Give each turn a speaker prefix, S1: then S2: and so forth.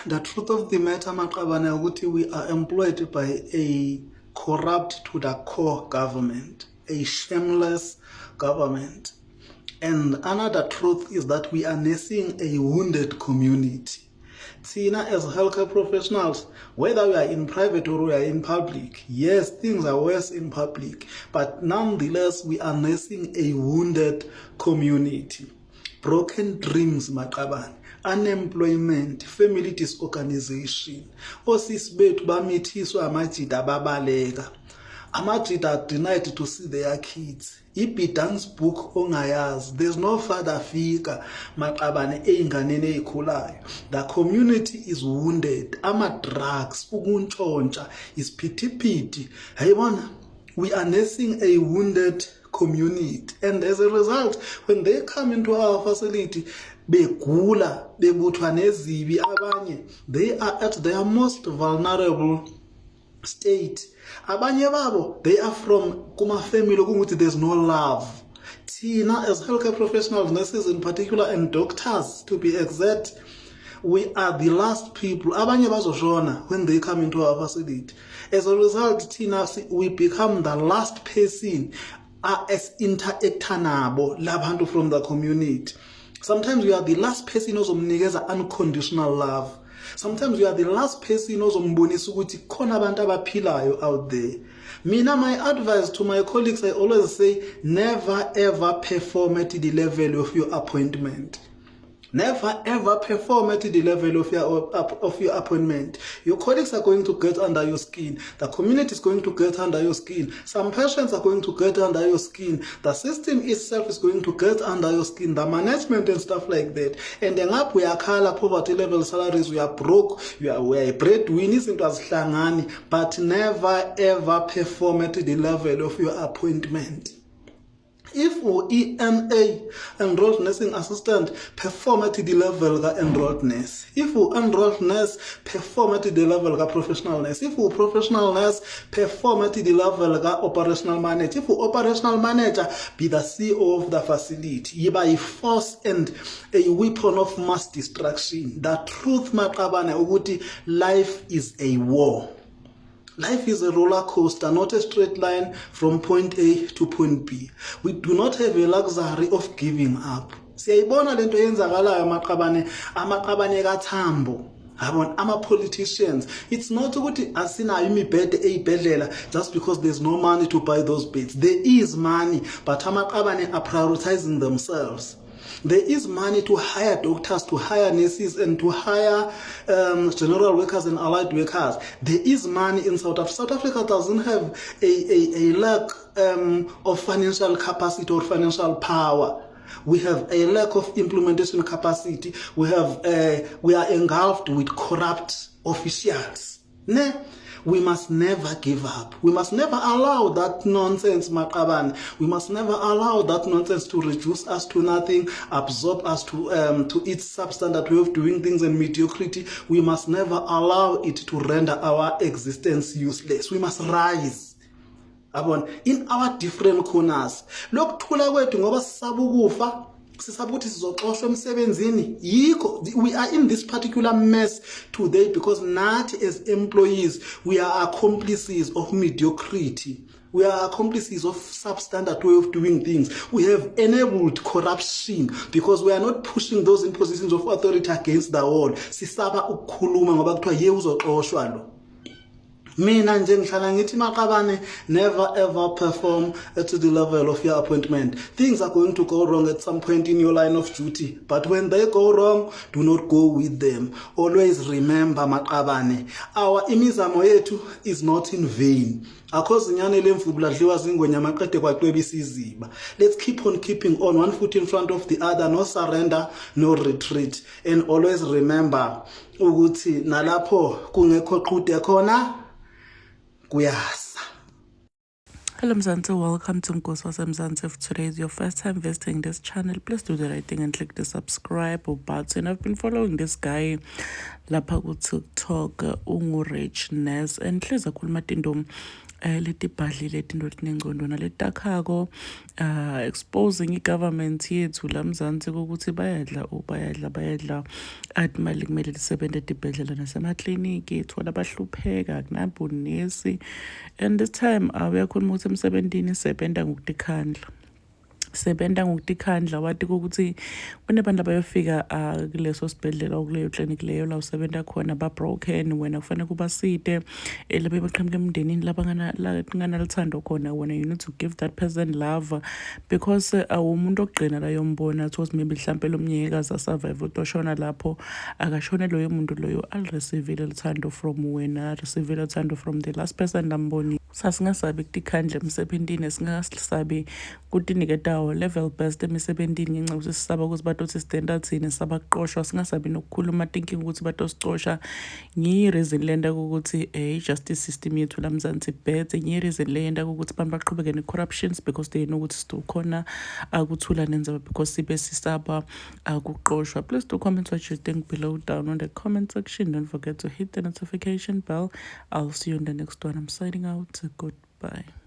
S1: The truth of the matter, Maqabane, ukuthi we are employed by a corrupt to the core government, a shameless government. And another truth is that we are nursing a wounded community. Tina, as healthcare professionals, whether we are in private or we are in public, yes, things are worse in public, but nonetheless, we are nursing a wounded community. Broken dreams, Maqabane, unemployment, family disorganization, osisi bethu bamithiswa amajida ababaleka. Amajida are denied to see their kids. Ibidance book ongayazi. There's no father figure. Maqabane eyinganeni eyikhulayo. The community is wounded. Ama-drugs, ukuntshontsha, isiphithiphithi. Hayibona, we are nursing a wounded community. And as a result, when they come into our facility, begula, bebuthwa nezibi abanye, they are at their most vulnerable state. Abanye babo, they are from kuma family ukuthi there's no love. Tina, as healthcare professionals, nurses in particular, and doctors to be exact, we are the last people. Abanye bazoshona when they come into our facility. As a result, Tina, we become the last person as interactor nabo labantu from the community. Sometimes we are the last person ozomnikeza unconditional love. Sometimes we are the last person ozombonisa ukuthi khona abantu abaphilayo out there. Mina, my advice to my colleagues, I always say, never ever perform at the level of your appointment. Never ever perform at the level of your appointment. Your colleagues are going to get under your skin. The community is going to get under your skin. Some patients are going to get under your skin. The system itself is going to get under your skin. The management and stuff like that. And then up we are color poverty level salaries. We are broke. We are breadwinners into as but never ever perform at the level of your appointment. If ENA, enrolled nursing assistant, perform at the level of enrolled nurse. If enrolled nurse, perform at the level of professional nurse. If professional nurse, perform at the level of operational manager. If operational manager, be the CEO of the facility. By a force and a weapon of mass destruction. The truth, Maqabane, ukuthi life is a war. Life is a roller coaster, not a straight line from point A to point B. We do not have a luxury of giving up. Siyayibona lento yenzakalayo amaqabane kaThambo. Ama-politicians. It's not ukuthi asinayo imibhede eyibhedlela just because there's no money to buy those beds. There is money, but amaqabane are prioritizing themselves. There is money to hire doctors, to hire nurses, and to hire general workers and allied workers. There is money in South Africa. South Africa doesn't have a lack of financial capacity or financial power. We have a lack of implementation capacity. We are engulfed with corrupt officials. We must never give up. We must never allow that nonsense, Maqabane. We must never allow that nonsense to reduce us to nothing, absorb us to its substandard way of doing things and mediocrity. We must never allow it to render our existence useless. We must rise. In our different corners. Lokuthula kwethu ngoba sisabukufa. We are in this particular mess today because not as employees, we are accomplices of mediocrity. We are accomplices of substandard way of doing things. We have enabled corruption because we are not pushing those in positions of authority against the wall. Sisaba ukukhuluma ngoba kuthiwa ye uzoxoshwa lo. Mina nje ngihlala ngithi Maqabane, never ever perform at the level of your appointment. Things are going to go wrong at some point in your line of duty, but when they go wrong, do not go with them. Always remember, Maqabane, our imizamo yethu is not in vain. Let's keep on keeping on, one foot in front of the other, no surrender, no retreat. And always remember, ukuthi nalapho kungekho qhude khona kuyasa.
S2: Hello Mzansi, welcome to Nkosi Mzansi. If today is your first time visiting this channel, please do the right thing and click the subscribe button. I've been following this guy lapha ku TikTok, Ungu Richness, and please akhuluma into leti bhadlile izinto etinengcondo naletakhako exposing i-government yethu la Mzansi ukuthi bayadla imali kumele lisebenze etibhedlela nasemakliniki thola abahlupheka akunabonesi and this time uyakhuluma ukuthi emsebentini sebenza ngokutikhandla wathi ukuthi kunabantu abayofika kuleso sibhedlela or kuleyo clinic leyo la usebenza khona ba-broken wena kufanele kubasite labe baqhamuka emndenini labanganalithando khona wena you need to give that person love because awumuntu ogqina la yombona towards maybe mhlampe lo mnyekazi asurvive utoshona lapho akashone loyo muntu loyo alireceive uthando from wena receive uthando from the last person lamboni sasingasabi kutikhandla emsebentini singasabi kudiniketa level best emisebentini ngenxa ukuthi sisaba ukuthi batothi standard thina saba kuqoshwa singasabi nokukhuluma thinking ukuthi batosicosha ngiyi-reason lenda ukuthi i-justice system yethu la Mzansi bad ngiyi-reason lenda ukuthi abantu baqhubeke ne-corruptions because they know ukuthi sikhona akuthula nenzaba because sibe sisaba ukuqoshwa. Please do comment what you think below down on the comment section. Don't forget to hit the notification bell. I'll see you in the next one. I'm signing out. Goodbye.